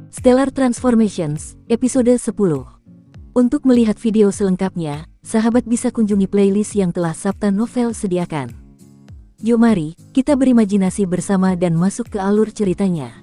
Stellar Transformations, episode 10. Untuk melihat video selengkapnya, sahabat bisa kunjungi playlist yang telah Sabta Novel sediakan. Yuk mari, kita berimajinasi bersama dan masuk ke alur ceritanya.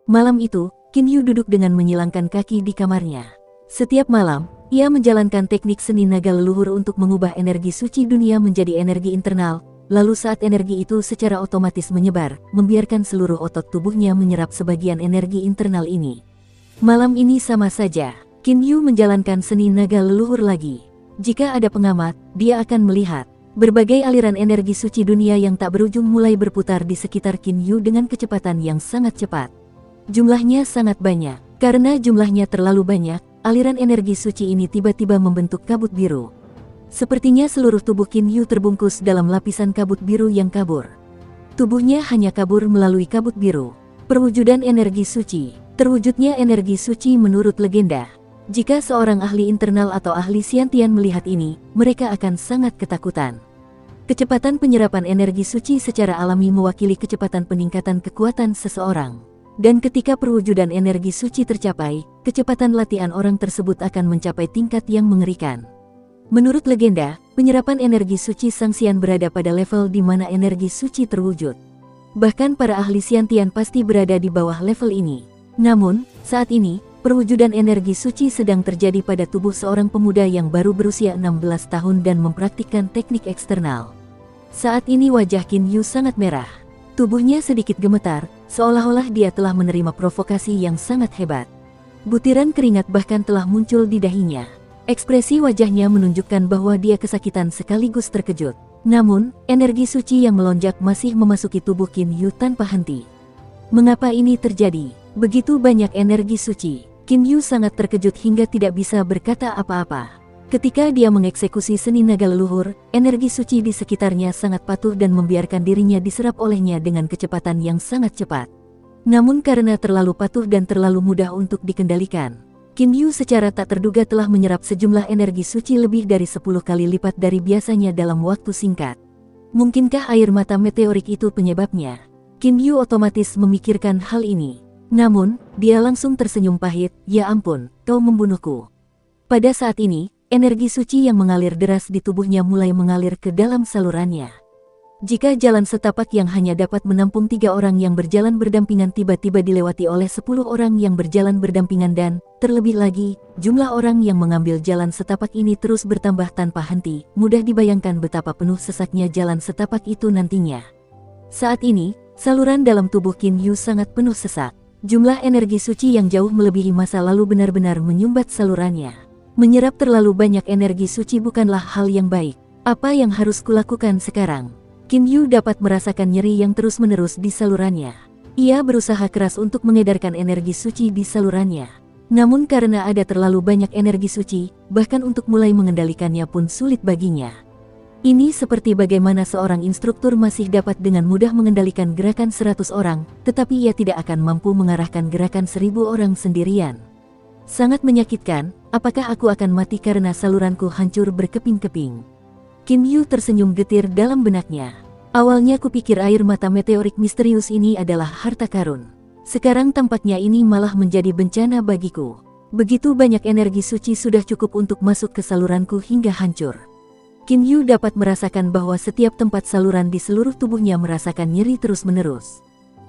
Malam itu, Qin Yu duduk dengan menyilangkan kaki di kamarnya. Setiap malam, ia menjalankan teknik seni naga leluhur untuk mengubah energi suci dunia menjadi energi internal, lalu saat energi itu secara otomatis menyebar, membiarkan seluruh otot tubuhnya menyerap sebagian energi internal ini. Malam ini sama saja, Qin Yu menjalankan seni naga leluhur lagi. Jika ada pengamat, dia akan melihat berbagai aliran energi suci dunia yang tak berujung mulai berputar di sekitar Qin Yu dengan kecepatan yang sangat cepat. Jumlahnya sangat banyak. Karena jumlahnya terlalu banyak, aliran energi suci ini tiba-tiba membentuk kabut biru. Sepertinya seluruh tubuh Qin Yu terbungkus dalam lapisan kabut biru yang kabur. Tubuhnya hanya kabur melalui kabut biru. Perwujudan energi suci. Terwujudnya energi suci menurut legenda. Jika seorang ahli internal atau ahli Xiantian melihat ini, mereka akan sangat ketakutan. Kecepatan penyerapan energi suci secara alami mewakili kecepatan peningkatan kekuatan seseorang. Dan ketika perwujudan energi suci tercapai, kecepatan latihan orang tersebut akan mencapai tingkat yang mengerikan. Menurut legenda, penyerapan energi suci Sang Xian berada pada level di mana energi suci terwujud. Bahkan para ahli Xiantian pasti berada di bawah level ini. Namun, saat ini, perwujudan energi suci sedang terjadi pada tubuh seorang pemuda yang baru berusia 16 tahun dan mempraktikkan teknik eksternal. Saat ini wajah Qin Yu sangat merah. Tubuhnya sedikit gemetar, seolah-olah dia telah menerima provokasi yang sangat hebat. Butiran keringat bahkan telah muncul di dahinya. Ekspresi wajahnya menunjukkan bahwa dia kesakitan sekaligus terkejut. Namun, energi suci yang melonjak masih memasuki tubuh Qin Yu tanpa henti. Mengapa ini terjadi? Begitu banyak energi suci. Qin Yu sangat terkejut hingga tidak bisa berkata apa-apa. Ketika dia mengeksekusi seni naga leluhur, energi suci di sekitarnya sangat patuh dan membiarkan dirinya diserap olehnya dengan kecepatan yang sangat cepat. Namun karena terlalu patuh dan terlalu mudah untuk dikendalikan, Qin Yu secara tak terduga telah menyerap sejumlah energi suci lebih dari 10 kali lipat dari biasanya dalam waktu singkat. Mungkinkah air mata meteorik itu penyebabnya? Qin Yu otomatis memikirkan hal ini. Namun, dia langsung tersenyum pahit, "Ya ampun, kau membunuhku." Pada saat ini, energi suci yang mengalir deras di tubuhnya mulai mengalir ke dalam salurannya. Jika jalan setapak yang hanya dapat menampung 3 orang yang berjalan berdampingan tiba-tiba dilewati oleh 10 orang yang berjalan berdampingan dan, terlebih lagi, jumlah orang yang mengambil jalan setapak ini terus bertambah tanpa henti, mudah dibayangkan betapa penuh sesaknya jalan setapak itu nantinya. Saat ini, saluran dalam tubuh Qin Yu sangat penuh sesak. Jumlah energi suci yang jauh melebihi masa lalu benar-benar menyumbat salurannya. Menyerap terlalu banyak energi suci bukanlah hal yang baik. Apa yang harus kulakukan sekarang? Qin Yu dapat merasakan nyeri yang terus-menerus di salurannya. Ia berusaha keras untuk mengedarkan energi suci di salurannya. Namun karena ada terlalu banyak energi suci, bahkan untuk mulai mengendalikannya pun sulit baginya. Ini seperti bagaimana seorang instruktur masih dapat dengan mudah mengendalikan gerakan 100 orang, tetapi ia tidak akan mampu mengarahkan gerakan 1000 orang sendirian. Sangat menyakitkan, apakah aku akan mati karena saluranku hancur berkeping-keping? Qin Yu tersenyum getir dalam benaknya. Awalnya kupikir air mata meteorik misterius ini adalah harta karun. Sekarang tampaknya ini malah menjadi bencana bagiku. Begitu banyak energi suci sudah cukup untuk masuk ke saluranku hingga hancur. Qin Yu dapat merasakan bahwa setiap tempat saluran di seluruh tubuhnya merasakan nyeri terus-menerus.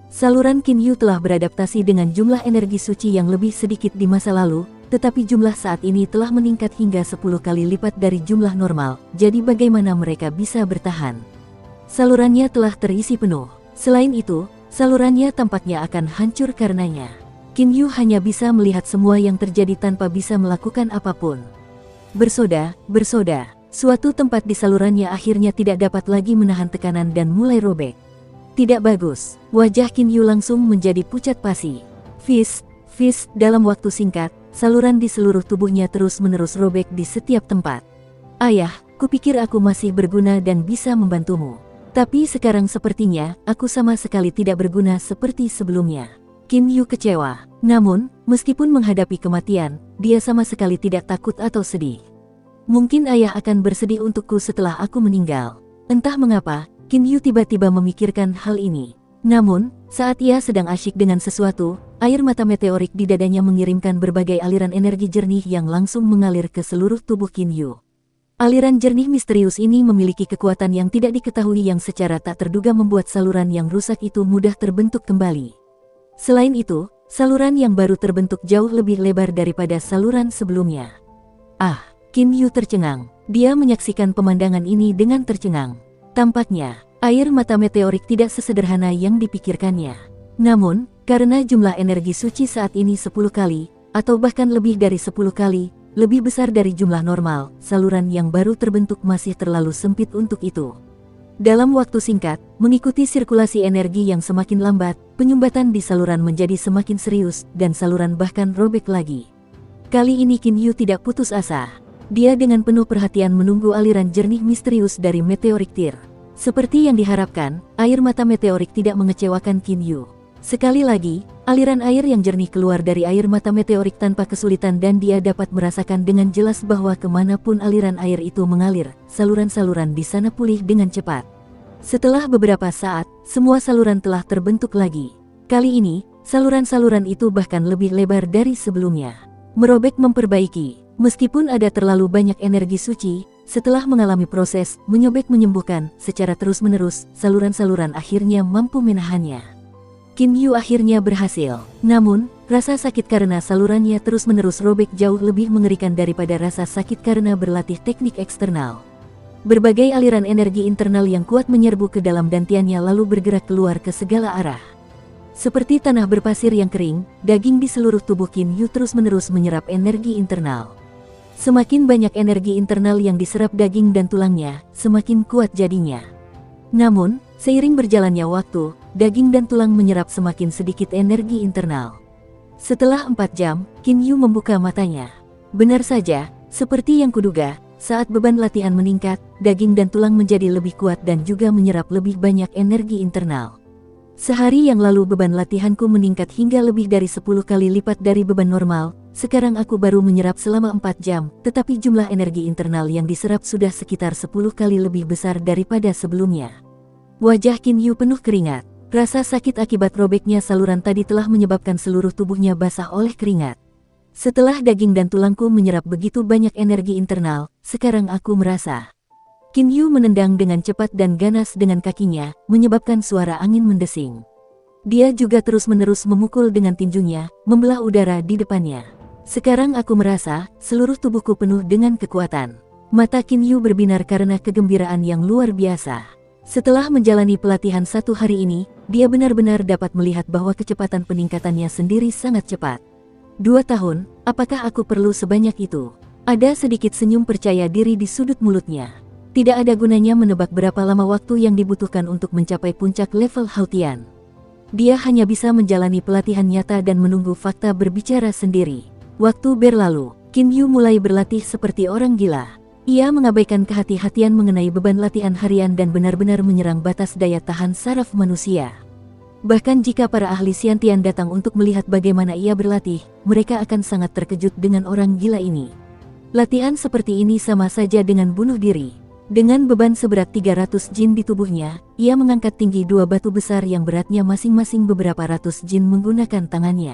Saluran Qin Yu telah beradaptasi dengan jumlah energi suci yang lebih sedikit di masa lalu, tetapi jumlah saat ini telah meningkat hingga 10 kali lipat dari jumlah normal, jadi bagaimana mereka bisa bertahan? Salurannya telah terisi penuh. Selain itu, salurannya tampaknya akan hancur karenanya. Qin Yu hanya bisa melihat semua yang terjadi tanpa bisa melakukan apapun. Bersoda, suatu tempat di salurannya akhirnya tidak dapat lagi menahan tekanan dan mulai robek. Tidak bagus, wajah Qin Yu langsung menjadi pucat pasi. Fis, dalam waktu singkat, saluran di seluruh tubuhnya terus-menerus robek di setiap tempat. Ayah, kupikir aku masih berguna dan bisa membantumu. Tapi sekarang sepertinya, aku sama sekali tidak berguna seperti sebelumnya. Qin Yu kecewa. Namun, meskipun menghadapi kematian, dia sama sekali tidak takut atau sedih. Mungkin ayah akan bersedih untukku setelah aku meninggal. Entah mengapa, Qin Yu tiba-tiba memikirkan hal ini. Namun, saat ia sedang asyik dengan sesuatu, air mata meteorik di dadanya mengirimkan berbagai aliran energi jernih yang langsung mengalir ke seluruh tubuh Qin Yu. Aliran jernih misterius ini memiliki kekuatan yang tidak diketahui yang secara tak terduga membuat saluran yang rusak itu mudah terbentuk kembali. Selain itu, saluran yang baru terbentuk jauh lebih lebar daripada saluran sebelumnya. Qin Yu tercengang. Dia menyaksikan pemandangan ini dengan tercengang. Tampaknya, air mata meteorik tidak sesederhana yang dipikirkannya. Namun, karena jumlah energi suci saat ini 10 kali, atau bahkan lebih dari 10 kali, lebih besar dari jumlah normal, saluran yang baru terbentuk masih terlalu sempit untuk itu. Dalam waktu singkat, mengikuti sirkulasi energi yang semakin lambat, penyumbatan di saluran menjadi semakin serius, dan saluran bahkan robek lagi. Kali ini Qin Yu tidak putus asa. Dia dengan penuh perhatian menunggu aliran jernih misterius dari meteorik tir. Seperti yang diharapkan, air mata meteorik tidak mengecewakan Qin Yu. Sekali lagi, aliran air yang jernih keluar dari air mata meteorik tanpa kesulitan dan dia dapat merasakan dengan jelas bahwa kemanapun aliran air itu mengalir, saluran-saluran di sana pulih dengan cepat. Setelah beberapa saat, semua saluran telah terbentuk lagi. Kali ini, saluran-saluran itu bahkan lebih lebar dari sebelumnya. Merobek memperbaiki. Meskipun ada terlalu banyak energi suci, setelah mengalami proses menyobek menyembuhkan secara terus-menerus, saluran-saluran akhirnya mampu menahannya. Qin Yu akhirnya berhasil. Namun, rasa sakit karena salurannya terus-menerus robek jauh lebih mengerikan daripada rasa sakit karena berlatih teknik eksternal. Berbagai aliran energi internal yang kuat menyerbu ke dalam dantiannya lalu bergerak keluar ke segala arah. Seperti tanah berpasir yang kering, daging di seluruh tubuh Qin Yu terus-menerus menyerap energi internal. Semakin banyak energi internal yang diserap daging dan tulangnya, semakin kuat jadinya. Namun, seiring berjalannya waktu, daging dan tulang menyerap semakin sedikit energi internal. Setelah 4 jam, Qin Yu membuka matanya. Benar saja, seperti yang kuduga, saat beban latihan meningkat, daging dan tulang menjadi lebih kuat dan juga menyerap lebih banyak energi internal. Sehari yang lalu beban latihanku meningkat hingga lebih dari 10 kali lipat dari beban normal, sekarang aku baru menyerap selama 4 jam, tetapi jumlah energi internal yang diserap sudah sekitar 10 kali lebih besar daripada sebelumnya. Wajah Qin Yu penuh keringat. Rasa sakit akibat robeknya saluran tadi telah menyebabkan seluruh tubuhnya basah oleh keringat. Setelah daging dan tulangku menyerap begitu banyak energi internal, sekarang aku merasa. Qin Yu menendang dengan cepat dan ganas dengan kakinya, menyebabkan suara angin mendesing. Dia juga terus-menerus memukul dengan tinjunya, membelah udara di depannya. Sekarang aku merasa, seluruh tubuhku penuh dengan kekuatan. Mata Qin Yu berbinar karena kegembiraan yang luar biasa. Setelah menjalani pelatihan 1 hari ini, dia benar-benar dapat melihat bahwa kecepatan peningkatannya sendiri sangat cepat. 2 tahun, apakah aku perlu sebanyak itu? Ada sedikit senyum percaya diri di sudut mulutnya. Tidak ada gunanya menebak berapa lama waktu yang dibutuhkan untuk mencapai puncak level Hautian. Dia hanya bisa menjalani pelatihan nyata dan menunggu fakta berbicara sendiri. Waktu berlalu, Qin Yu mulai berlatih seperti orang gila. Ia mengabaikan kehati-hatian mengenai beban latihan harian dan benar-benar menyerang batas daya tahan saraf manusia. Bahkan jika para ahli Xiantian datang untuk melihat bagaimana ia berlatih, mereka akan sangat terkejut dengan orang gila ini. Latihan seperti ini sama saja dengan bunuh diri. Dengan beban seberat 300 jin di tubuhnya, ia mengangkat tinggi 2 batu besar yang beratnya masing-masing beberapa ratus jin menggunakan tangannya.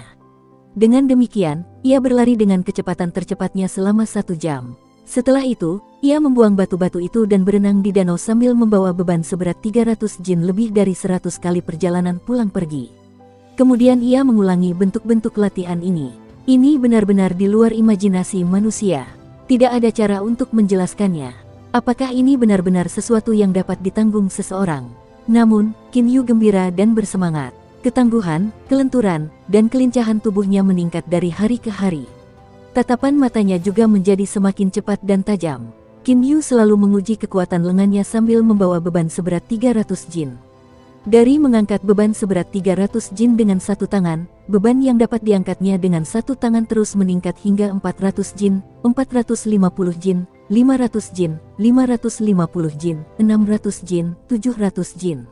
Dengan demikian, ia berlari dengan kecepatan tercepatnya selama 1 jam. Setelah itu, ia membuang batu-batu itu dan berenang di danau sambil membawa beban seberat 300 jin lebih dari 100 kali perjalanan pulang pergi. Kemudian ia mengulangi bentuk-bentuk latihan ini. Ini benar-benar di luar imajinasi manusia. Tidak ada cara untuk menjelaskannya. Apakah ini benar-benar sesuatu yang dapat ditanggung seseorang? Namun, Qin Yu gembira dan bersemangat. Ketangguhan, kelenturan, dan kelincahan tubuhnya meningkat dari hari ke hari. Tatapan matanya juga menjadi semakin cepat dan tajam. Qin Yu selalu menguji kekuatan lengannya sambil membawa beban seberat 300 jin. Dari mengangkat beban seberat 300 jin dengan 1 tangan, beban yang dapat diangkatnya dengan 1 tangan terus meningkat hingga 400 jin, 450 jin, 500 jin, 550 jin, 600 jin, 700 jin.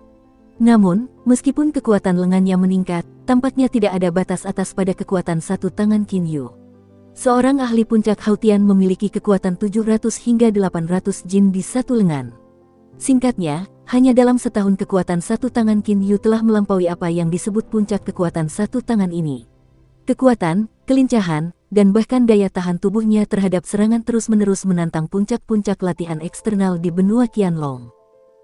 Namun, meskipun kekuatan lengannya meningkat, tampaknya tidak ada batas atas pada kekuatan satu tangan Qin Yu. Seorang ahli puncak Hautian memiliki kekuatan 700 hingga 800 jin di satu lengan. Singkatnya, hanya dalam setahun kekuatan satu tangan Qin Yu telah melampaui apa yang disebut puncak kekuatan satu tangan ini. Kekuatan, kelincahan, dan bahkan daya tahan tubuhnya terhadap serangan terus-menerus menantang puncak-puncak latihan eksternal di benua Qianlong.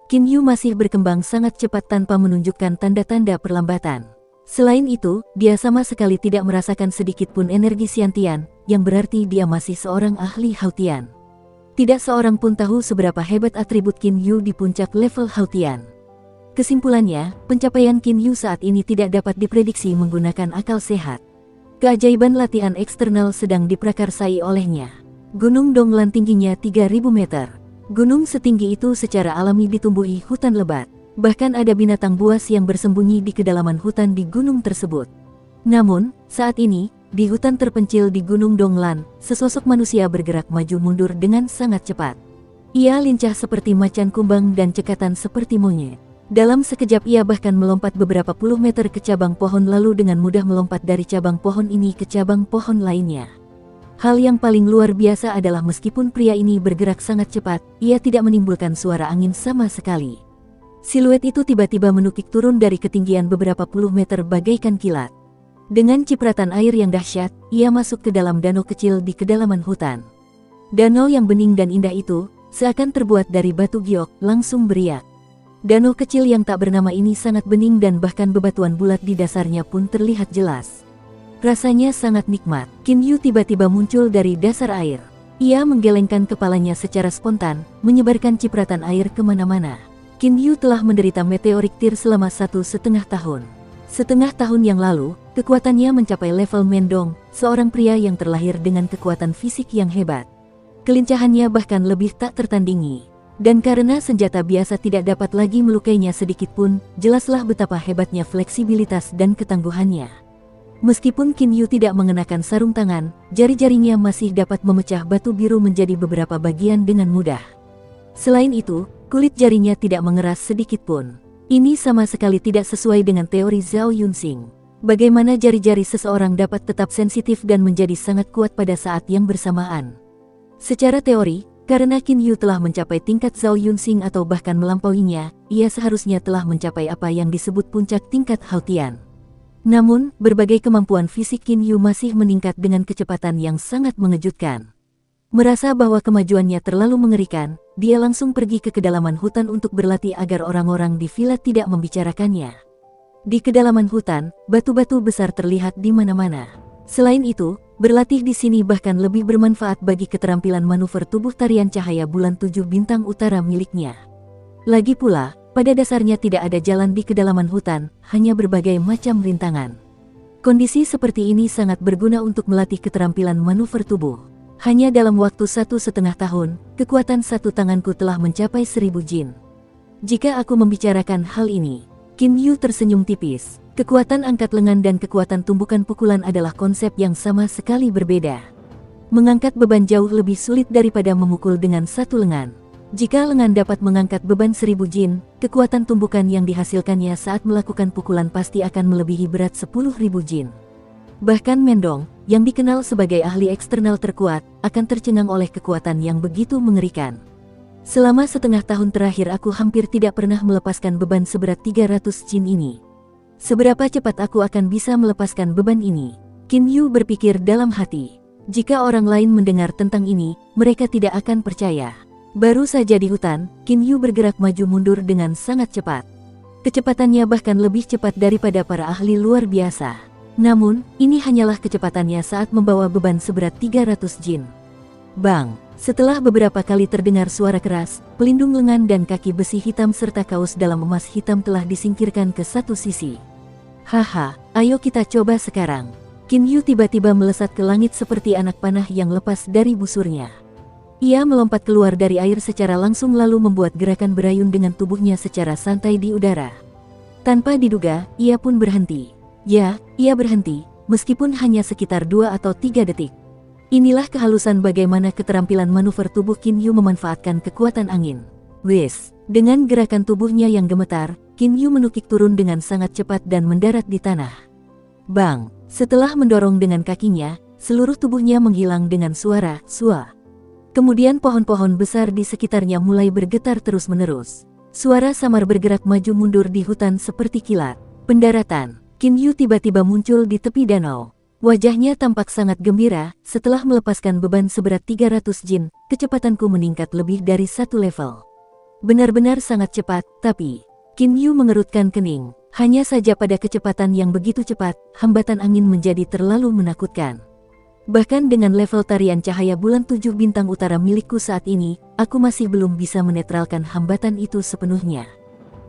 Qin Yu masih berkembang sangat cepat tanpa menunjukkan tanda-tanda perlambatan. Selain itu, dia sama sekali tidak merasakan sedikit pun energi Xiantian, yang berarti dia masih seorang ahli Hautian. Tidak seorang pun tahu seberapa hebat atribut Qin Yu di puncak level Hautian. Kesimpulannya, pencapaian Qin Yu saat ini tidak dapat diprediksi menggunakan akal sehat. Keajaiban latihan eksternal sedang diprakarsai olehnya. Gunung Donglan tingginya 3.000 meter. Gunung setinggi itu secara alami ditumbuhi hutan lebat. Bahkan ada binatang buas yang bersembunyi di kedalaman hutan di gunung tersebut. Namun, saat ini, di hutan terpencil di Gunung Donglan, sesosok manusia bergerak maju mundur dengan sangat cepat. Ia lincah seperti macan kumbang dan cekatan seperti monyet. Dalam sekejap ia bahkan melompat beberapa puluh meter ke cabang pohon lalu dengan mudah melompat dari cabang pohon ini ke cabang pohon lainnya. Hal yang paling luar biasa adalah meskipun pria ini bergerak sangat cepat, ia tidak menimbulkan suara angin sama sekali. Siluet itu tiba-tiba menukik turun dari ketinggian beberapa puluh meter bagaikan kilat. Dengan cipratan air yang dahsyat, ia masuk ke dalam danau kecil di kedalaman hutan. Danau yang bening dan indah itu, seakan terbuat dari batu giok, langsung beriak. Danau kecil yang tak bernama ini sangat bening dan bahkan bebatuan bulat di dasarnya pun terlihat jelas. Rasanya sangat nikmat. Qin Yu tiba-tiba muncul dari dasar air. Ia menggelengkan kepalanya secara spontan, menyebarkan cipratan air kemana-mana. Qin Yu telah menderita meteorik tir selama 1,5 tahun. Setengah tahun yang lalu, kekuatannya mencapai level Mendong, seorang pria yang terlahir dengan kekuatan fisik yang hebat. Kelincahannya bahkan lebih tak tertandingi. Dan karena senjata biasa tidak dapat lagi melukainya sedikit pun, jelaslah betapa hebatnya fleksibilitas dan ketangguhannya. Meskipun Qin Yu tidak mengenakan sarung tangan, jari-jarinya masih dapat memecah batu biru menjadi beberapa bagian dengan mudah. Selain itu, kulit jarinya tidak mengeras sedikit pun. Ini sama sekali tidak sesuai dengan teori Zhao Yunxing. Bagaimana jari-jari seseorang dapat tetap sensitif dan menjadi sangat kuat pada saat yang bersamaan? Secara teori, karena Qin Yu telah mencapai tingkat Zhao Yunxing atau bahkan melampauinya, ia seharusnya telah mencapai apa yang disebut puncak tingkat Hautian. Namun, berbagai kemampuan fisik Qin Yu masih meningkat dengan kecepatan yang sangat mengejutkan. Merasa bahwa kemajuannya terlalu mengerikan, dia langsung pergi ke kedalaman hutan untuk berlatih agar orang-orang di villa tidak membicarakannya. Di kedalaman hutan, batu-batu besar terlihat di mana-mana. Selain itu, berlatih di sini bahkan lebih bermanfaat bagi keterampilan manuver tubuh tarian cahaya bulan 7 bintang utara miliknya. Lagi pula, pada dasarnya tidak ada jalan di kedalaman hutan, hanya berbagai macam rintangan. Kondisi seperti ini sangat berguna untuk melatih keterampilan manuver tubuh. Hanya dalam waktu 1,5 tahun, kekuatan satu tanganku telah mencapai 1000 jin. Jika aku membicarakan hal ini, Qin Yu tersenyum tipis. Kekuatan angkat lengan dan kekuatan tumbukan pukulan adalah konsep yang sama sekali berbeda. Mengangkat beban jauh lebih sulit daripada memukul dengan satu lengan. Jika lengan dapat mengangkat beban 1000 jin, kekuatan tumbukan yang dihasilkannya saat melakukan pukulan pasti akan melebihi berat 10.000 jin. Bahkan Mendong, yang dikenal sebagai ahli eksternal terkuat, akan tercengang oleh kekuatan yang begitu mengerikan. Selama setengah tahun terakhir aku hampir tidak pernah melepaskan beban seberat 300 jin ini. Seberapa cepat aku akan bisa melepaskan beban ini? Qin Yu berpikir dalam hati. Jika orang lain mendengar tentang ini, mereka tidak akan percaya. Baru saja di hutan, Qin Yu bergerak maju mundur dengan sangat cepat. Kecepatannya bahkan lebih cepat daripada para ahli luar biasa. Namun, ini hanyalah kecepatannya saat membawa beban seberat 300 jin. Bang! Setelah beberapa kali terdengar suara keras, pelindung lengan dan kaki besi hitam serta kaos dalam emas hitam telah disingkirkan ke satu sisi. Haha, ayo kita coba sekarang. Qin Yu tiba-tiba melesat ke langit seperti anak panah yang lepas dari busurnya. Ia melompat keluar dari air secara langsung lalu membuat gerakan berayun dengan tubuhnya secara santai di udara. Tanpa diduga, ia pun berhenti. Ya, ia berhenti, meskipun hanya sekitar 2 atau 3 detik. Inilah kehalusan bagaimana keterampilan manuver tubuh Qin Yu memanfaatkan kekuatan angin. Wis, dengan gerakan tubuhnya yang gemetar, Qin Yu menukik turun dengan sangat cepat dan mendarat di tanah. Bang! Setelah mendorong dengan kakinya, seluruh tubuhnya menghilang dengan suara "sua". Kemudian pohon-pohon besar di sekitarnya mulai bergetar terus-menerus. Suara samar bergerak maju mundur di hutan seperti kilat. Pendaratan. Qin Yu tiba-tiba muncul di tepi danau. Wajahnya tampak sangat gembira. Setelah melepaskan beban seberat 300 jin, kecepatanku meningkat lebih dari 1 level. Benar-benar sangat cepat, tapi Qin Yu mengerutkan kening. Hanya saja pada kecepatan yang begitu cepat, hambatan angin menjadi terlalu menakutkan. Bahkan dengan level tarian cahaya bulan 7 bintang utara milikku saat ini, aku masih belum bisa menetralkan hambatan itu sepenuhnya.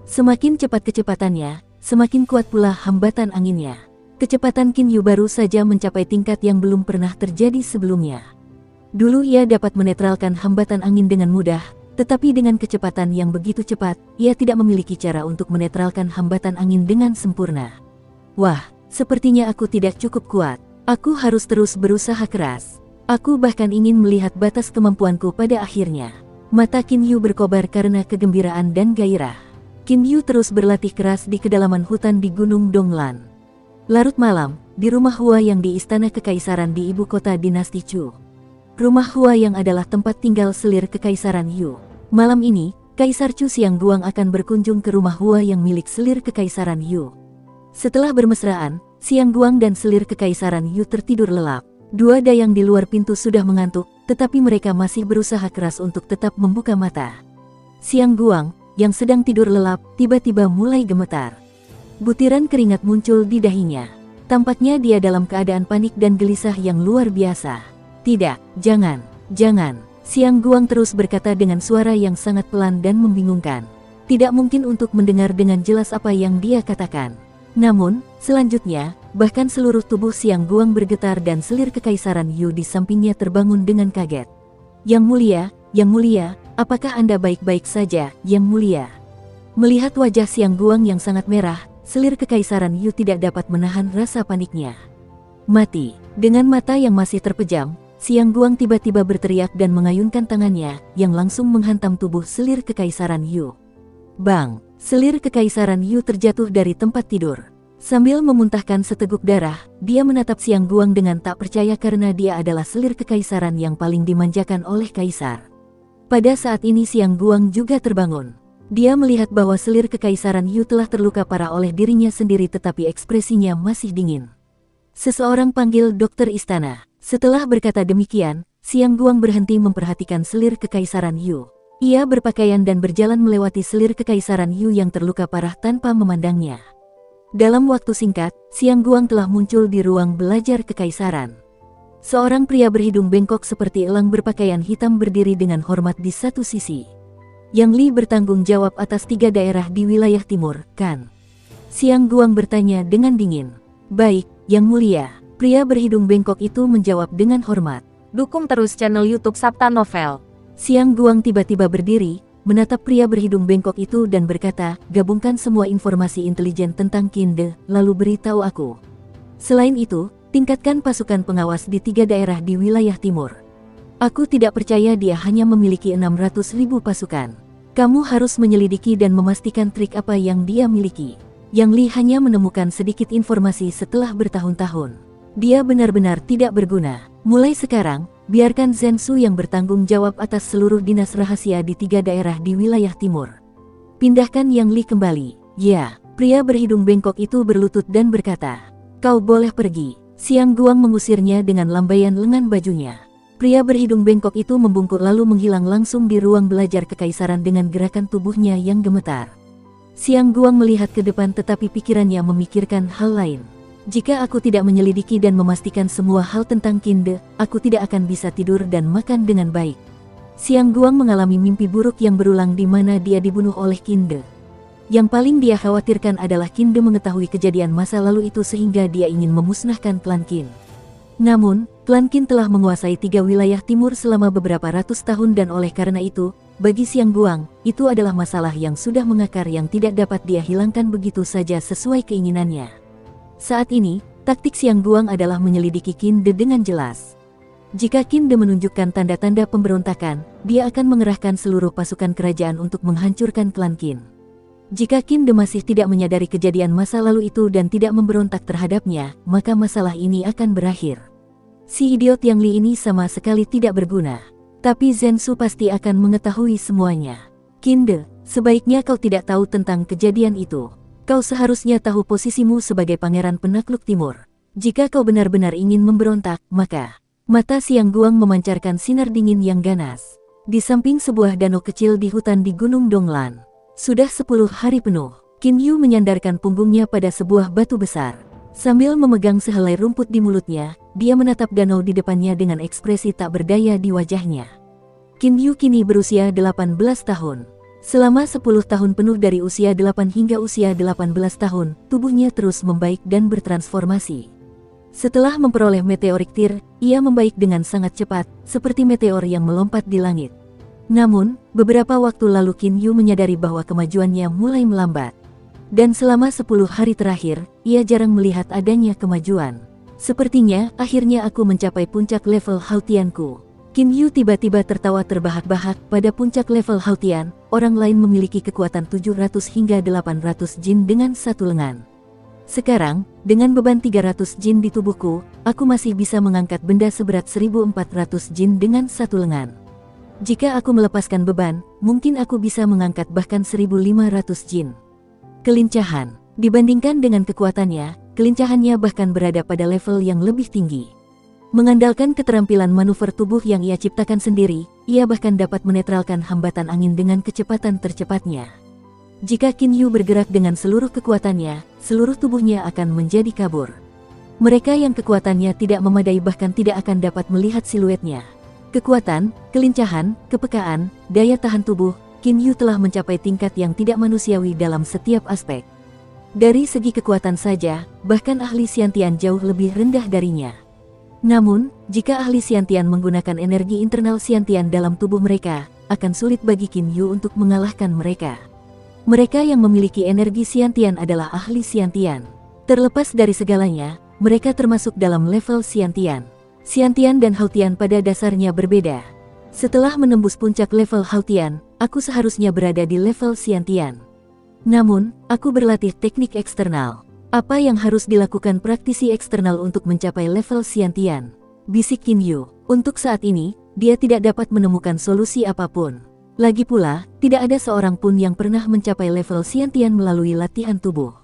Semakin cepat kecepatannya, semakin kuat pula hambatan anginnya. Kecepatan Qin Yu baru saja mencapai tingkat yang belum pernah terjadi sebelumnya. Dulu ia dapat menetralkan hambatan angin dengan mudah, tetapi dengan kecepatan yang begitu cepat, ia tidak memiliki cara untuk menetralkan hambatan angin dengan sempurna. Wah, sepertinya aku tidak cukup kuat. Aku harus terus berusaha keras. Aku bahkan ingin melihat batas kemampuanku pada akhirnya. Mata Qin Yu berkobar karena kegembiraan dan gairah. Qin Yu terus berlatih keras di kedalaman hutan di Gunung Donglan. Larut malam, di rumah Hua yang di Istana Kekaisaran di ibu kota dinasti Chu. Rumah Hua yang adalah tempat tinggal selir Kekaisaran Yu. Malam ini, Kaisar Chu Xiangguang akan berkunjung ke rumah Hua yang milik selir Kekaisaran Yu. Setelah bermesraan, Xiangguang dan selir Kekaisaran Yu tertidur lelap. Dua dayang di luar pintu sudah mengantuk, tetapi mereka masih berusaha keras untuk tetap membuka mata. Xiangguang, yang sedang tidur lelap, tiba-tiba mulai gemetar. Butiran keringat muncul di dahinya. Tampaknya dia dalam keadaan panik dan gelisah yang luar biasa. Tidak, jangan. Xiangguang terus berkata dengan suara yang sangat pelan dan membingungkan. Tidak mungkin untuk mendengar dengan jelas apa yang dia katakan. Namun, selanjutnya, bahkan seluruh tubuh Xiangguang bergetar dan selir Kekaisaran Yu di sampingnya terbangun dengan kaget. Yang mulia, apakah Anda baik-baik saja, Yang Mulia? Melihat wajah Xiangguang yang sangat merah, selir Kekaisaran Yu tidak dapat menahan rasa paniknya. Mati. Dengan mata yang masih terpejam, Xiangguang tiba-tiba berteriak dan mengayunkan tangannya, yang langsung menghantam tubuh selir Kekaisaran Yu. Bang! Selir Kekaisaran Yu terjatuh dari tempat tidur. Sambil memuntahkan seteguk darah, dia menatap Xiangguang dengan tak percaya karena dia adalah selir Kekaisaran yang paling dimanjakan oleh Kaisar. Pada saat ini Xiangguang juga terbangun. Dia melihat bahwa selir Kekaisaran Yu telah terluka parah oleh dirinya sendiri tetapi ekspresinya masih dingin. Seseorang panggil dokter istana. Setelah berkata demikian, Xiangguang berhenti memperhatikan selir Kekaisaran Yu. Ia berpakaian dan berjalan melewati selir Kekaisaran Yu yang terluka parah tanpa memandangnya. Dalam waktu singkat, Xiangguang telah muncul di ruang belajar Kekaisaran. Seorang pria berhidung bengkok seperti elang berpakaian hitam berdiri dengan hormat di satu sisi. Yang Li bertanggung jawab atas 3 daerah di wilayah timur, kan? Xiangguang bertanya dengan dingin. Baik, Yang Mulia. Pria berhidung bengkok itu menjawab dengan hormat. Dukung terus channel YouTube Sabta Novel. Xiangguang tiba-tiba berdiri, menatap pria berhidung bengkok itu dan berkata, gabungkan semua informasi intelijen tentang Qin De, lalu beritahu aku. Selain itu, tingkatkan pasukan pengawas di 3 daerah di wilayah timur. Aku tidak percaya dia hanya memiliki 600.000 pasukan. Kamu harus menyelidiki dan memastikan trik apa yang dia miliki. Yang Li hanya menemukan sedikit informasi setelah bertahun-tahun. Dia benar-benar tidak berguna. Mulai sekarang, biarkan Zhen Su yang bertanggung jawab atas seluruh dinas rahasia di 3 daerah di wilayah timur. Pindahkan Yang Li kembali. Ya, pria berhidung bengkok itu berlutut dan berkata, kau boleh pergi. Xiangguang mengusirnya dengan lambaian lengan bajunya. Pria berhidung bengkok itu membungkuk lalu menghilang langsung di ruang belajar Kekaisaran dengan gerakan tubuhnya yang gemetar. Xiangguang melihat ke depan tetapi pikirannya memikirkan hal lain. Jika aku tidak menyelidiki dan memastikan semua hal tentang Qin De, aku tidak akan bisa tidur dan makan dengan baik. Xiangguang mengalami mimpi buruk yang berulang di mana dia dibunuh oleh Qin De. Yang paling dia khawatirkan adalah Qin De mengetahui kejadian masa lalu itu sehingga dia ingin memusnahkan klan Qin. Namun, klan Qin telah menguasai 3 wilayah timur selama beberapa ratus tahun dan oleh karena itu, bagi Xiangguang, itu adalah masalah yang sudah mengakar yang tidak dapat dia hilangkan begitu saja sesuai keinginannya. Saat ini, taktik Xiangguang adalah menyelidiki Qin De dengan jelas. Jika Qin De menunjukkan tanda-tanda pemberontakan, dia akan mengerahkan seluruh pasukan kerajaan untuk menghancurkan klan Qin. Jika Qin De masih tidak menyadari kejadian masa lalu itu dan tidak memberontak terhadapnya, maka masalah ini akan berakhir. Si idiot Yang Li ini sama sekali tidak berguna. Tapi Zhensu pasti akan mengetahui semuanya. Qin De, sebaiknya kau tidak tahu tentang kejadian itu. Kau seharusnya tahu posisimu sebagai pangeran penakluk timur. Jika kau benar-benar ingin memberontak, maka... Mata Siang Guang memancarkan sinar dingin yang ganas. Di samping sebuah danau kecil di hutan di Gunung Donglan. Sudah 10 hari penuh, Qin Yu menyandarkan punggungnya pada sebuah batu besar. Sambil memegang sehelai rumput di mulutnya, dia menatap danau di depannya dengan ekspresi tak berdaya di wajahnya. Qin Yu kini berusia 18 tahun. Selama 10 tahun penuh dari usia 8 hingga usia 18 tahun, tubuhnya terus membaik dan bertransformasi. Setelah memperoleh meteorik tir, ia membaik dengan sangat cepat, seperti meteor yang melompat di langit. Namun, beberapa waktu lalu Qin Yu menyadari bahwa kemajuannya mulai melambat. Dan selama 10 hari terakhir, ia jarang melihat adanya kemajuan. Sepertinya, akhirnya aku mencapai puncak level Hautianku. Qin Yu tiba-tiba tertawa terbahak-bahak. Pada puncak level Hautian, orang lain memiliki kekuatan 700 hingga 800 jin dengan satu lengan. Sekarang, dengan beban 300 jin di tubuhku, aku masih bisa mengangkat benda seberat 1400 jin dengan satu lengan. Jika aku melepaskan beban, mungkin aku bisa mengangkat bahkan 1500 jin. Kelincahan. Dibandingkan dengan kekuatannya, kelincahannya bahkan berada pada level yang lebih tinggi. Mengandalkan keterampilan manuver tubuh yang ia ciptakan sendiri, ia bahkan dapat menetralkan hambatan angin dengan kecepatan tercepatnya. Jika Qin Yu bergerak dengan seluruh kekuatannya, seluruh tubuhnya akan menjadi kabur. Mereka yang kekuatannya tidak memadai bahkan tidak akan dapat melihat siluetnya. Kekuatan, kelincahan, kepekaan, daya tahan tubuh, Qin Yu telah mencapai tingkat yang tidak manusiawi dalam setiap aspek. Dari segi kekuatan saja, bahkan ahli Xiantian jauh lebih rendah darinya. Namun, jika ahli Xiantian menggunakan energi internal Xiantian dalam tubuh mereka, akan sulit bagi Qin Yu untuk mengalahkan mereka. Mereka yang memiliki energi Xiantian adalah ahli Xiantian. Terlepas dari segalanya, mereka termasuk dalam level Xiantian. Xiantian dan Hautian pada dasarnya berbeda. Setelah menembus puncak level Hautian, aku seharusnya berada di level Xiantian. Namun, aku berlatih teknik eksternal. Apa yang harus dilakukan praktisi eksternal untuk mencapai level Xiantian? Bisik Qin Yu. Untuk saat ini, dia tidak dapat menemukan solusi apapun. Lagi pula, tidak ada seorang pun yang pernah mencapai level Xiantian melalui latihan tubuh.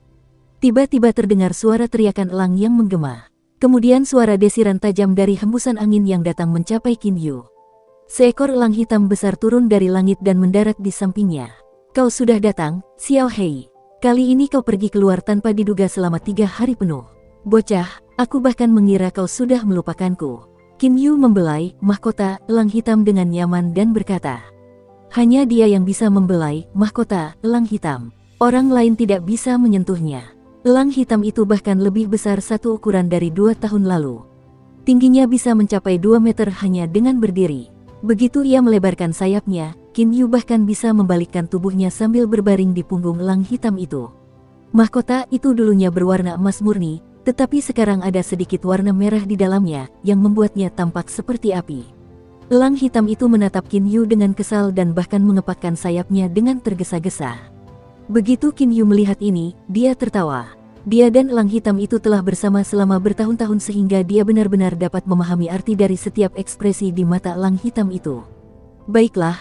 Tiba-tiba terdengar suara teriakan elang yang menggema. Kemudian suara desiran tajam dari hembusan angin yang datang mencapai Qin Yu. Seekor elang hitam besar turun dari langit dan mendarat di sampingnya. Kau sudah datang, Xiao Hei. Kali ini kau pergi keluar tanpa diduga selama 3 hari penuh. Bocah, aku bahkan mengira kau sudah melupakanku. Qin Yu membelai mahkota elang hitam dengan nyaman dan berkata, hanya dia yang bisa membelai mahkota elang hitam. Orang lain tidak bisa menyentuhnya. Elang hitam itu bahkan lebih besar satu ukuran dari 2 tahun lalu. Tingginya bisa mencapai 2 meter hanya dengan berdiri. Begitu ia melebarkan sayapnya, Qin Yu bahkan bisa membalikkan tubuhnya sambil berbaring di punggung elang hitam itu. Mahkota itu dulunya berwarna emas murni, tetapi sekarang ada sedikit warna merah di dalamnya, yang membuatnya tampak seperti api. Elang hitam itu menatap Qin Yu dengan kesal dan bahkan mengepakkan sayapnya dengan tergesa-gesa. Begitu Qin Yu melihat ini, dia tertawa. Dia dan elang hitam itu telah bersama selama bertahun-tahun sehingga dia benar-benar dapat memahami arti dari setiap ekspresi di mata elang hitam itu. Baiklah,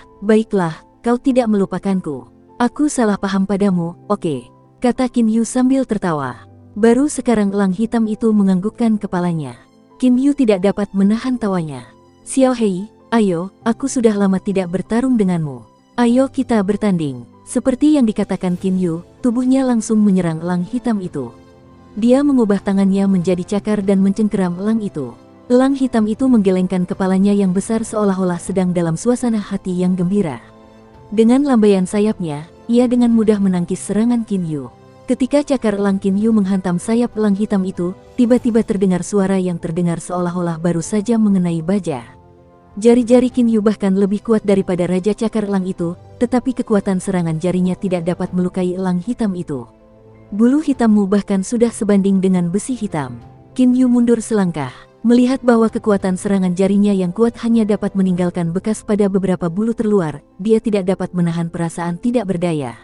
kau tidak melupakanku. Aku salah paham padamu, oke, kata Qin Yu sambil tertawa. Baru sekarang elang hitam itu menganggukkan kepalanya. Qin Yu tidak dapat menahan tawanya. Xiao Hei, ayo, aku sudah lama tidak bertarung denganmu. Ayo kita bertanding. Seperti yang dikatakan Qin Yu, tubuhnya langsung menyerang elang hitam itu. Dia mengubah tangannya menjadi cakar dan mencengkeram elang itu. Elang hitam itu menggelengkan kepalanya yang besar seolah-olah sedang dalam suasana hati yang gembira. Dengan lambaian sayapnya, ia dengan mudah menangkis serangan Qin Yu. Ketika cakar elang Qin Yu menghantam sayap elang hitam itu, tiba-tiba terdengar suara yang terdengar seolah-olah baru saja mengenai baja. Jari-jari Qin Yu bahkan lebih kuat daripada Raja Cakar Elang itu, tetapi kekuatan serangan jarinya tidak dapat melukai elang hitam itu. Bulu hitammu bahkan sudah sebanding dengan besi hitam. Qin Yu mundur selangkah, melihat bahwa kekuatan serangan jarinya yang kuat hanya dapat meninggalkan bekas pada beberapa bulu terluar, dia tidak dapat menahan perasaan tidak berdaya.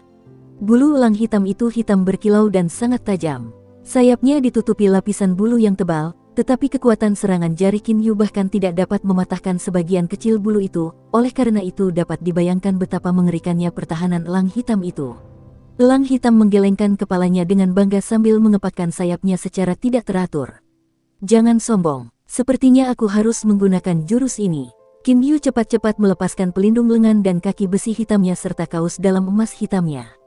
Bulu elang hitam itu hitam berkilau dan sangat tajam. Sayapnya ditutupi lapisan bulu yang tebal, tetapi kekuatan serangan jari Qin Yu bahkan tidak dapat mematahkan sebagian kecil bulu itu. Oleh karena itu dapat dibayangkan betapa mengerikannya pertahanan elang hitam itu. Elang hitam menggelengkan kepalanya dengan bangga sambil mengepakkan sayapnya secara tidak teratur. Jangan sombong, sepertinya aku harus menggunakan jurus ini. Qin Yu cepat-cepat melepaskan pelindung lengan dan kaki besi hitamnya serta kaos dalam emas hitamnya.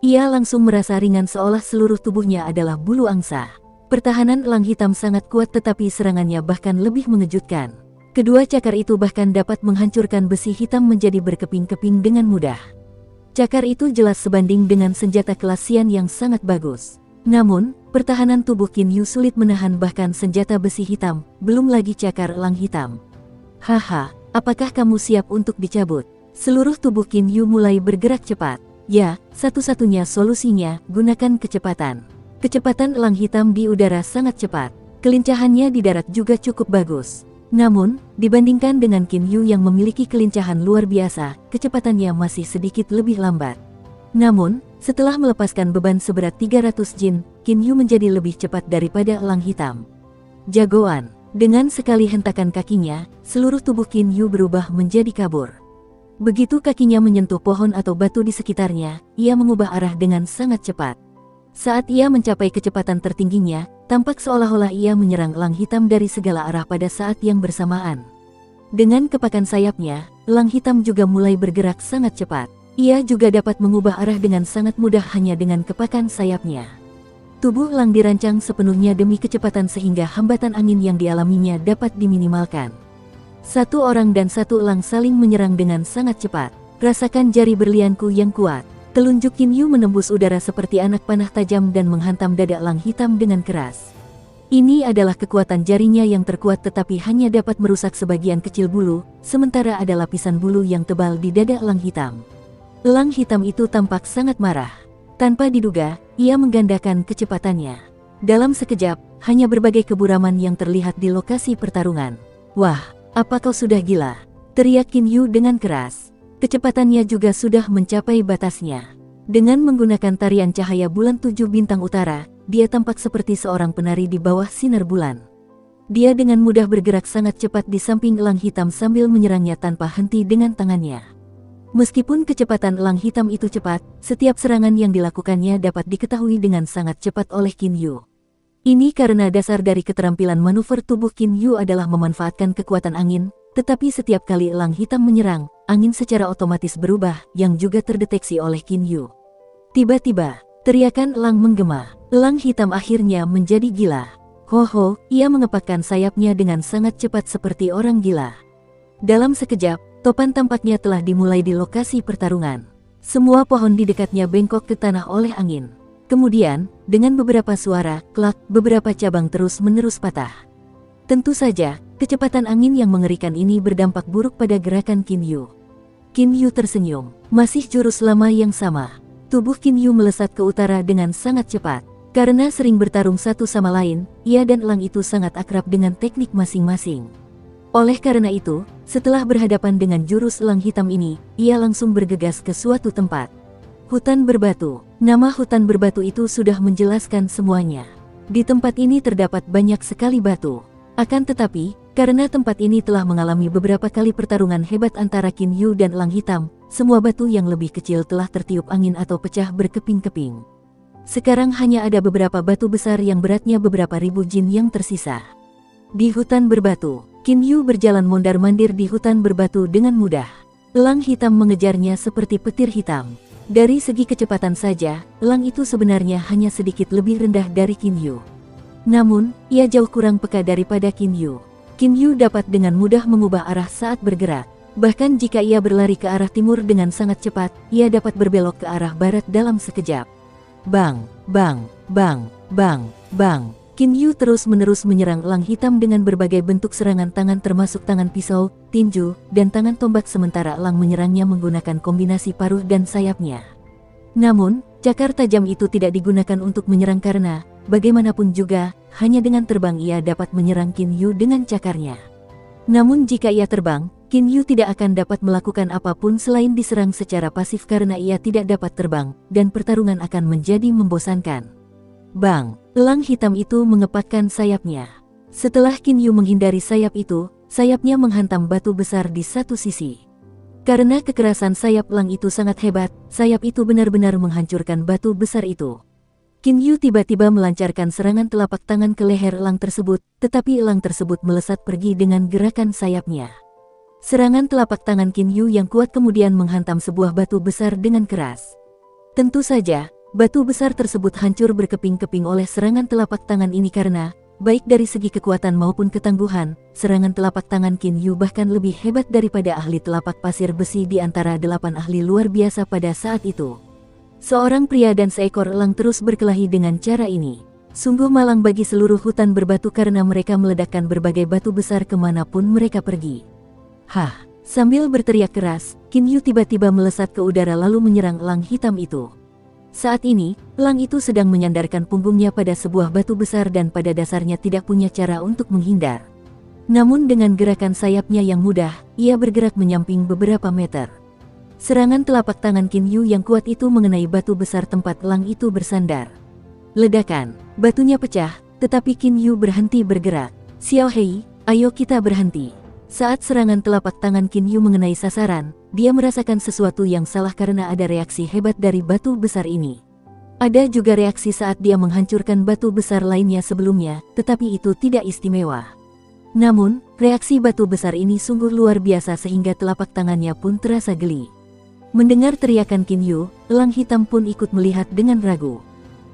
Ia langsung merasa ringan seolah seluruh tubuhnya adalah bulu angsa. Pertahanan elang hitam sangat kuat tetapi serangannya bahkan lebih mengejutkan. Kedua cakar itu bahkan dapat menghancurkan besi hitam menjadi berkeping-keping dengan mudah. Cakar itu jelas sebanding dengan senjata kelas Xian yang sangat bagus. Namun, pertahanan tubuh Qin Yu sulit menahan bahkan senjata besi hitam, belum lagi cakar elang hitam. Haha, apakah kamu siap untuk dicabut? Seluruh tubuh Qin Yu mulai bergerak cepat. Ya, satu-satunya solusinya, gunakan kecepatan. Kecepatan elang hitam di udara sangat cepat. Kelincahannya di darat juga cukup bagus. Namun, dibandingkan dengan Qin Yu yang memiliki kelincahan luar biasa, kecepatannya masih sedikit lebih lambat. Namun, setelah melepaskan beban seberat 300 jin, Qin Yu menjadi lebih cepat daripada elang hitam. Jagoan, dengan sekali hentakan kakinya, seluruh tubuh Qin Yu berubah menjadi kabur. Begitu kakinya menyentuh pohon atau batu di sekitarnya, ia mengubah arah dengan sangat cepat. Saat ia mencapai kecepatan tertingginya, tampak seolah-olah ia menyerang elang hitam dari segala arah pada saat yang bersamaan. Dengan kepakan sayapnya, elang hitam juga mulai bergerak sangat cepat. Ia juga dapat mengubah arah dengan sangat mudah hanya dengan kepakan sayapnya. Tubuh elang dirancang sepenuhnya demi kecepatan sehingga hambatan angin yang dialaminya dapat diminimalkan. Satu orang dan satu elang saling menyerang dengan sangat cepat. Rasakan jari berlianku yang kuat. Telunjuk Qin Yu menembus udara seperti anak panah tajam dan menghantam dada elang hitam dengan keras. Ini adalah kekuatan jarinya yang terkuat tetapi hanya dapat merusak sebagian kecil bulu, sementara ada lapisan bulu yang tebal di dada elang hitam. Elang hitam itu tampak sangat marah. Tanpa diduga, ia menggandakan kecepatannya. Dalam sekejap, hanya berbagai keburaman yang terlihat di lokasi pertarungan. Wah! Apa kau sudah gila? Teriak Qin Yu dengan keras. Kecepatannya juga sudah mencapai batasnya. Dengan menggunakan tarian cahaya bulan 7 bintang utara, dia tampak seperti seorang penari di bawah sinar bulan. Dia dengan mudah bergerak sangat cepat di samping elang hitam sambil menyerangnya tanpa henti dengan tangannya. Meskipun kecepatan elang hitam itu cepat, setiap serangan yang dilakukannya dapat diketahui dengan sangat cepat oleh Qin Yu. Ini karena dasar dari keterampilan manuver tubuh Qin Yu adalah memanfaatkan kekuatan angin, tetapi setiap kali elang hitam menyerang, angin secara otomatis berubah, yang juga terdeteksi oleh Qin Yu. Tiba-tiba, teriakan elang menggema. Elang hitam akhirnya menjadi gila. Ho-ho, ia mengepakkan sayapnya dengan sangat cepat seperti orang gila. Dalam sekejap, topan tampaknya telah dimulai di lokasi pertarungan. Semua pohon di dekatnya bengkok ke tanah oleh angin. Kemudian, dengan beberapa suara, klak, beberapa cabang terus-menerus patah. Tentu saja, kecepatan angin yang mengerikan ini berdampak buruk pada gerakan Qin Yu. Qin Yu tersenyum. Masih jurus lama yang sama. Tubuh Qin Yu melesat ke utara dengan sangat cepat. Karena sering bertarung satu sama lain, ia dan elang itu sangat akrab dengan teknik masing-masing. Oleh karena itu, setelah berhadapan dengan jurus elang hitam ini, ia langsung bergegas ke suatu tempat. Hutan berbatu. Nama hutan berbatu itu sudah menjelaskan semuanya. Di tempat ini terdapat banyak sekali batu. Akan tetapi, karena tempat ini telah mengalami beberapa kali pertarungan hebat antara Qin Yu dan elang hitam, semua batu yang lebih kecil telah tertiup angin atau pecah berkeping-keping. Sekarang hanya ada beberapa batu besar yang beratnya beberapa ribu jin yang tersisa. Di hutan berbatu, Qin Yu berjalan mondar-mandir di hutan berbatu dengan mudah. Elang hitam mengejarnya seperti petir hitam. Dari segi kecepatan saja, elang itu sebenarnya hanya sedikit lebih rendah dari Qin Yu. Namun, ia jauh kurang peka daripada Qin Yu. Qin Yu dapat dengan mudah mengubah arah saat bergerak. Bahkan jika ia berlari ke arah timur dengan sangat cepat, ia dapat berbelok ke arah barat dalam sekejap. Bang, bang, bang, bang, bang. Qin Yu terus-menerus menyerang elang hitam dengan berbagai bentuk serangan tangan termasuk tangan pisau, tinju, dan tangan tombak sementara elang menyerangnya menggunakan kombinasi paruh dan sayapnya. Namun, cakar tajam itu tidak digunakan untuk menyerang karena, bagaimanapun juga, hanya dengan terbang ia dapat menyerang Qin Yu dengan cakarnya. Namun jika ia terbang, Qin Yu tidak akan dapat melakukan apapun selain diserang secara pasif karena ia tidak dapat terbang, dan pertarungan akan menjadi membosankan. Bang! Elang hitam itu mengepakkan sayapnya. Setelah Qin Yu menghindari sayap itu, sayapnya menghantam batu besar di satu sisi. Karena kekerasan sayap elang itu sangat hebat, sayap itu benar-benar menghancurkan batu besar itu. Qin Yu tiba-tiba melancarkan serangan telapak tangan ke leher elang tersebut, tetapi elang tersebut melesat pergi dengan gerakan sayapnya. Serangan telapak tangan Qin Yu yang kuat kemudian menghantam sebuah batu besar dengan keras. Tentu saja, batu besar tersebut hancur berkeping-keping oleh serangan telapak tangan ini karena, baik dari segi kekuatan maupun ketangguhan, serangan telapak tangan Qin Yu bahkan lebih hebat daripada ahli telapak pasir besi di antara 8 ahli luar biasa pada saat itu. Seorang pria dan seekor elang terus berkelahi dengan cara ini. Sungguh malang bagi seluruh hutan berbatu karena mereka meledakkan berbagai batu besar kemanapun mereka pergi. Hah! Sambil berteriak keras, Qin Yu tiba-tiba melesat ke udara lalu menyerang elang hitam itu. Saat ini, elang itu sedang menyandarkan punggungnya pada sebuah batu besar dan pada dasarnya tidak punya cara untuk menghindar. Namun dengan gerakan sayapnya yang mudah, ia bergerak menyamping beberapa meter. Serangan telapak tangan Qin Yu yang kuat itu mengenai batu besar tempat elang itu bersandar. Ledakan, batunya pecah, tetapi Qin Yu berhenti bergerak. Xiao Hei, ayo kita berhenti. Saat serangan telapak tangan Qin Yu mengenai sasaran, dia merasakan sesuatu yang salah karena ada reaksi hebat dari batu besar ini. Ada juga reaksi saat dia menghancurkan batu besar lainnya sebelumnya, tetapi itu tidak istimewa. Namun, reaksi batu besar ini sungguh luar biasa sehingga telapak tangannya pun terasa geli. Mendengar teriakan Qin Yu, elang hitam pun ikut melihat dengan ragu.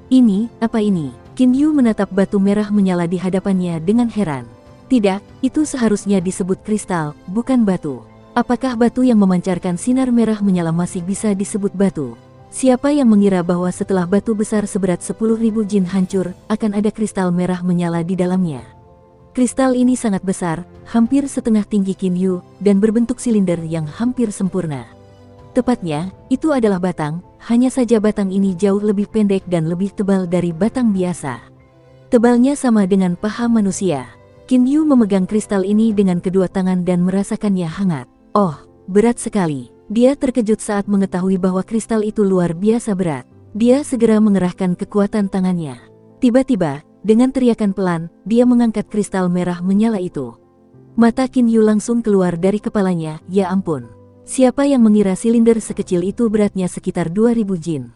Ini, apa ini? Qin Yu menatap batu merah menyala di hadapannya dengan heran. Tidak, itu seharusnya disebut kristal, bukan batu. Apakah batu yang memancarkan sinar merah menyala masih bisa disebut batu? Siapa yang mengira bahwa setelah batu besar seberat 10.000 jin hancur, akan ada kristal merah menyala di dalamnya? Kristal ini sangat besar, hampir setengah tinggi Qin Yu, dan berbentuk silinder yang hampir sempurna. Tepatnya, itu adalah batang, hanya saja batang ini jauh lebih pendek dan lebih tebal dari batang biasa. Tebalnya sama dengan paha manusia. Qin Yu memegang kristal ini dengan kedua tangan dan merasakannya hangat. Oh, berat sekali. Dia terkejut saat mengetahui bahwa kristal itu luar biasa berat. Dia segera mengerahkan kekuatan tangannya. Tiba-tiba, dengan teriakan pelan, dia mengangkat kristal merah menyala itu. Mata Qin Yu langsung keluar dari kepalanya, ya ampun. Siapa yang mengira silinder sekecil itu beratnya sekitar 2000 jin?